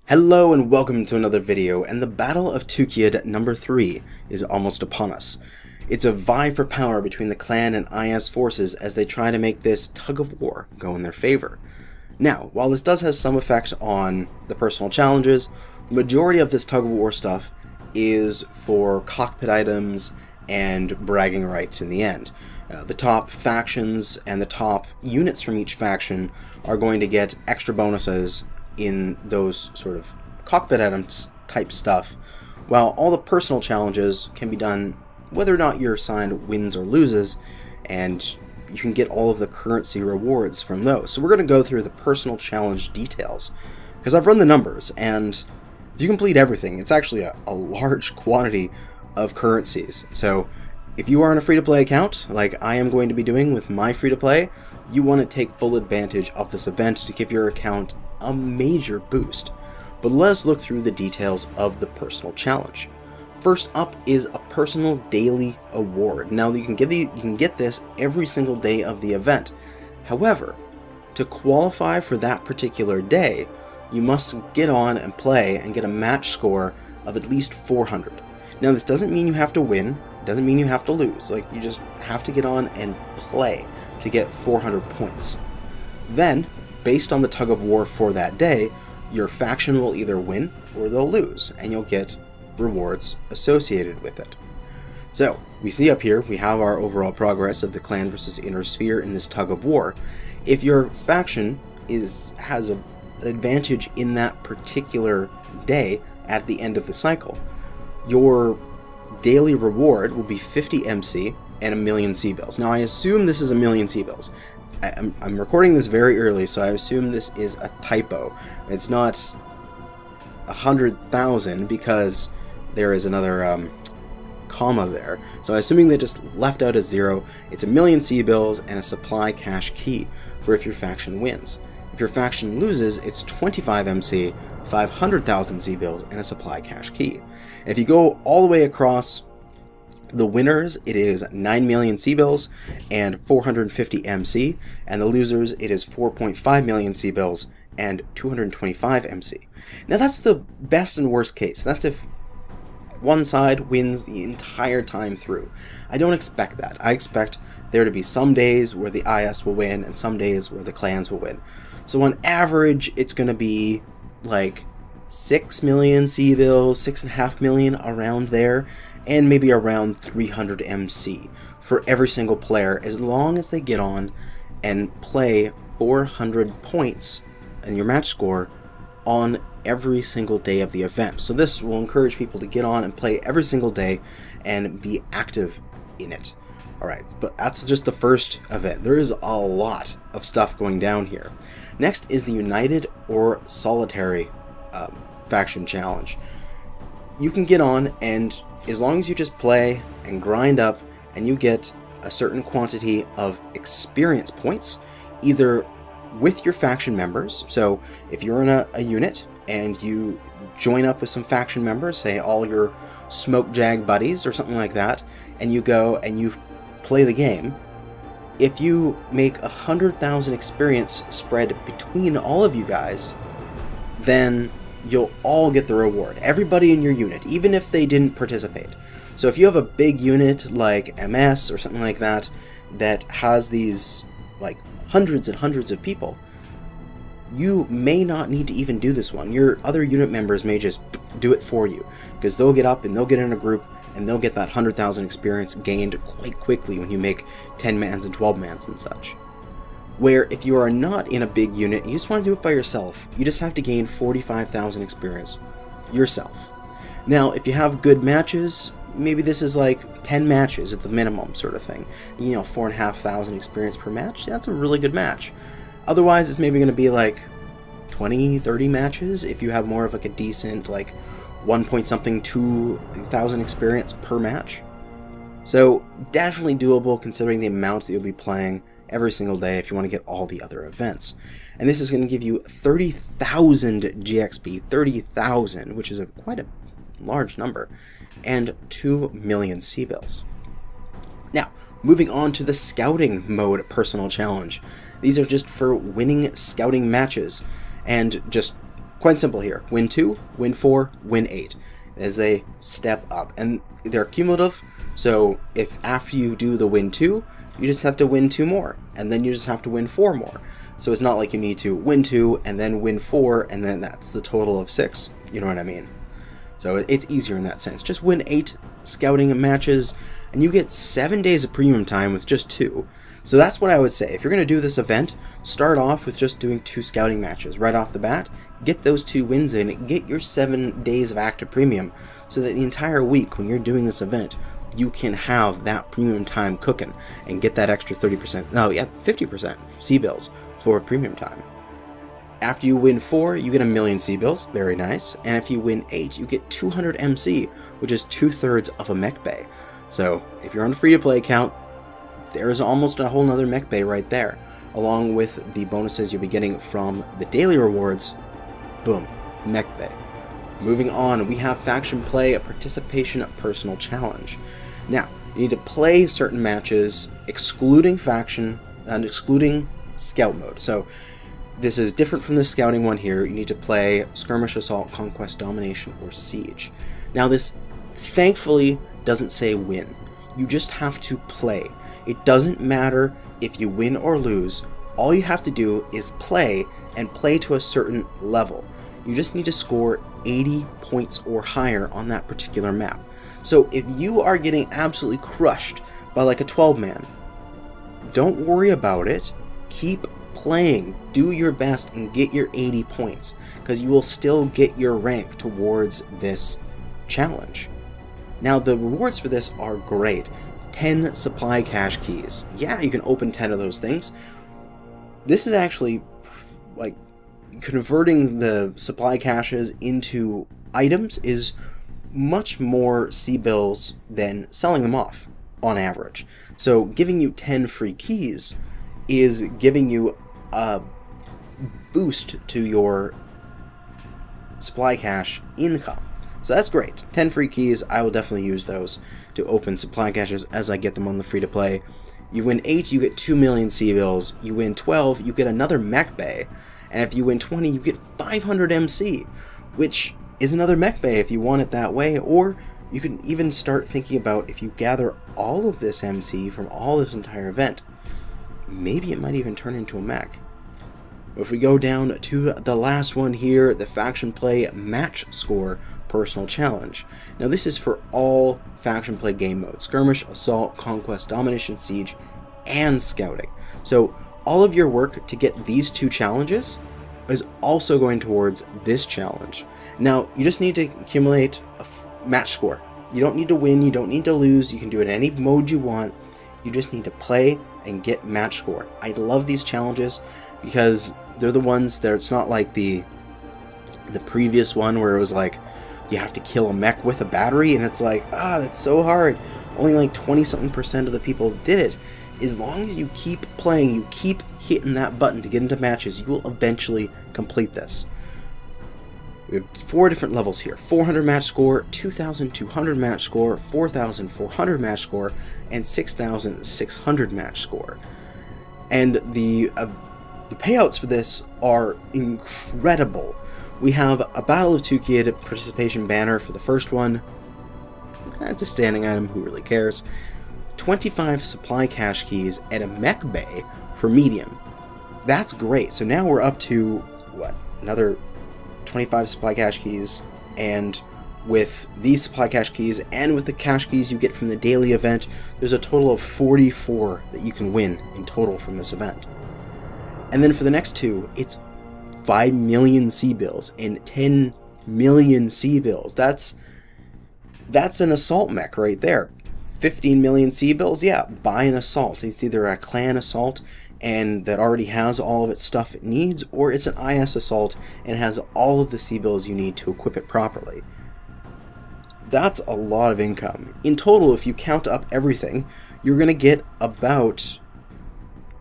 Hello and welcome to another video, and the Battle of Tukayyid number 3 is almost upon us. It's a vie for power between the clan and IS forces as they try to make this tug of war go in their favor. Now, while this does have some effect on the personal challenges, the majority of this tug of war stuff is for cockpit items and bragging rights in the end. The top factions and the top units from each faction are going to get extra bonuses in those sort of cockpit items type stuff, while all the personal challenges can be done whether or not your side wins or loses, and you can get all of the currency rewards from those. So we're going to go through the personal challenge details, because I've run the numbers, and if you complete everything, it's actually a large quantity of currencies. So if you are on a free-to-play account, like I am going to be doing with my free-to-play, you want to take full advantage of this event to give your account a major boost. But let's look through the details of the personal challenge. First up is a personal daily award. Now you can get this every single day of the event. However, to qualify for that particular day, you must get on and play and get a match score of at least 400. Now this doesn't mean you have to win, doesn't mean you have to lose, like you just have to get on and play to get 400 points. Then, based on the tug of war for that day, your faction will either win or they'll lose, and you'll get rewards associated with it. So, we see up here, we have our overall progress of the clan versus inner sphere in this tug of war. If your faction has an advantage in that particular day at the end of the cycle, your daily reward will be 50 MC and 1,000,000 C-bills. Now I assume this is 1,000,000 C-bills. I'm recording this very early, so I assume this is a typo. It's not 100,000 because there is another comma there. So I'm assuming they just left out a 0. It's 1,000,000 C-bills and a supply cash key for if your faction wins. If your faction loses, it's 25 MC, 500,000 C-bills, and a supply cash key. And if you go all the way across the winners, it is 9,000,000 C-bills and 450 MC, and the losers, it is 4.5 million C-bills and 225 MC. Now that's the best and worst case. That's if one side wins the entire time through. I don't expect that. I expect there to be some days where the IS will win and some days where the clans will win. So on average, it's going to be like 6 million C-bills, 6.5 million, around there, and maybe around 300 MC for every single player, as long as they get on and play 400 points in your match score on every single day of the event. So this will encourage people to get on and play every single day and be active in it. Alright, but that's just the first event. There is a lot of stuff going down here. Next is the United or Solitary faction challenge. You can get on, and as long as you just play and grind up and you get a certain quantity of experience points, either with your faction members, so if you're in a unit and you join up with some faction members, say all your smoke jag buddies or something like that, and you go and you play the game, if you make 100,000 experience spread between all of you guys, then you'll all get the reward. Everybody in your unit, even if they didn't participate. So if you have a big unit like MS or something like that, that has these like hundreds and hundreds of people, you may not need to even do this one. Your other unit members may just do it for you, because they'll get up and they'll get in a group and they'll get that 100,000 experience gained quite quickly when you make 10-mans and 12-mans and such. Where if you are not in a big unit, you just want to do it by yourself, you just have to gain 45,000 experience yourself. Now, if you have good matches, maybe this is like 10 matches at the minimum sort of thing. You know, 4,500 experience per match, that's a really good match. Otherwise, it's maybe going to be like 20, 30 matches if you have more of like a decent, like 1 point something, 2,000 experience per match. So definitely doable considering the amount that you'll be playing every single day if you want to get all the other events. And this is going to give you 30,000 GXP, 30,000, which is quite a large number, and 2 million C-bills. Now, moving on to the scouting mode personal challenge. These are just for winning scouting matches, and just quite simple here. Win 2, win 4, win 8 as they step up. And they're cumulative, so if after you do the win 2, you just have to win 2 more, and then you just have to win 4 more. So it's not like you need to win 2 and then win 4 and then that's the total of 6. You know what I mean? So it's easier in that sense. Just win 8 scouting matches and you get 7 days of premium time with just 2. So that's what I would say. If you're going to do this event, start off with just doing 2 scouting matches right off the bat. Get those 2 wins in, get your 7 days of active premium so that the entire week when you're doing this event, you can have that premium time cooking and get that extra 30%, no, yeah, 50% C-bills for premium time. After you win 4, you get 1,000,000 C-bills, very nice, and if you win 8, you get 200 MC, which is 2/3 of a mech bay. So if you're on the free-to-play account, there's almost a whole nother mech bay right there, along with the bonuses you'll be getting from the daily rewards. Boom, mech bay. Moving on, we have faction play, a participation personal challenge. Now, you need to play certain matches excluding faction and excluding scout mode. So this is different from the scouting one here. You need to play skirmish, assault, conquest, domination, or siege. Now this thankfully doesn't say win. You just have to play. It doesn't matter if you win or lose. All you have to do is play and play to a certain level. You just need to score 80 points or higher on that particular map. So if you are getting absolutely crushed by like a 12-man, don't worry about it. Keep playing. Do your best and get your 80 points because you will still get your rank towards this challenge. Now the rewards for this are great. 10 supply cache keys. Yeah, you can open 10 of those things. This is actually like converting the supply caches into items is much more C-bills than selling them off on average. So giving you 10 free keys is giving you a boost to your supply cache income. So that's great. 10 free keys, I will definitely use those to open supply caches as I get them on the free-to-play. You win 8, you get 2,000,000 C-bills. You win 12, you get another mech bay. And if you win 20, you get 500 MC, which is another mech bay if you want it that way. Or you can even start thinking about if you gather all of this MC from all this entire event, maybe it might even turn into a mech. If we go down to the last one here, the faction play match score personal challenge. Now this is for all faction play game modes: skirmish, assault, conquest, domination, siege, and scouting. So all of your work to get these 2 challenges is also going towards this challenge. Now you just need to accumulate a match score. You don't need to win, you don't need to lose, you can do it in any mode you want. You just need to play and get match score. I love these challenges because they're the ones that it's not like the previous one where it was like you have to kill a mech with a battery and it's like, that's so hard. Only like 20-something% of the people did it. As long as you keep playing, you keep hitting that button to get into matches, you will eventually complete this. We have 4 different levels here: 400 match score, 2,200 match score, 4,400 match score, and 6,600 match score. And the payouts for this are incredible. We have a Battle of Tukayyid participation banner for the first one. That's a standing item, who really cares? 25 supply cache keys and a mech bay for medium. That's great. So now we're up to, what, another 25 supply cache keys, and with these supply cache keys and with the cache keys you get from the daily event, there's a total of 44 that you can win in total from this event. And then for the next 2, it's 5,000,000 C-bills and 10,000,000 C-bills. That's an assault mech right there. 15,000,000 C-bills, yeah, buy an assault. It's either a clan assault and that already has all of its stuff it needs, or it's an IS assault and has all of the C-bills you need to equip it properly. That's a lot of income. In total, if you count up everything, you're going to get about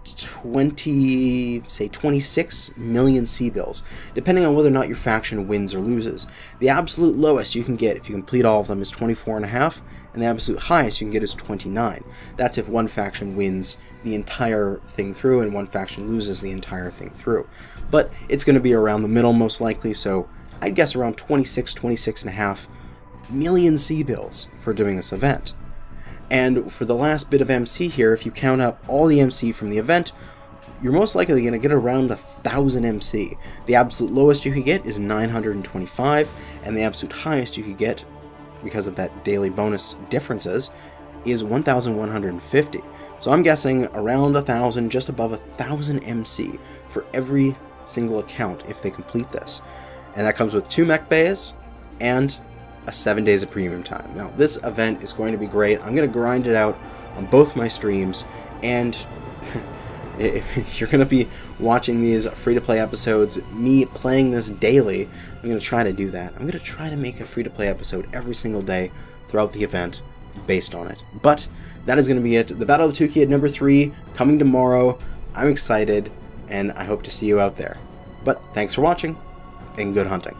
26 million C-bills, depending on whether or not your faction wins or loses. The absolute lowest you can get if you complete all of them is 24.5, and the absolute highest you can get is 29. That's if one faction wins the entire thing through and one faction loses the entire thing through. But it's going to be around the middle most likely, so I'd guess around 26.5 million C-bills for doing this event. And for the last bit of MC here, if you count up all the MC from the event, you're most likely going to get around 1,000 MC. The absolute lowest you could get is 925, and the absolute highest you could get, because of that daily bonus differences, is 1,150. So I'm guessing around 1,000, just above 1,000 MC for every single account if they complete this. And that comes with 2 mech bays and 7 days of premium time. Now, this event is going to be great. I'm going to grind it out on both my streams, and you're going to be watching these free-to-play episodes, me playing this daily. I'm going to try to do that. I'm going to try to make a free-to-play episode every single day throughout the event based on it. But that is going to be it. The Battle of Tukayyid number 3 coming tomorrow. I'm excited, and I hope to see you out there. But thanks for watching, and good hunting.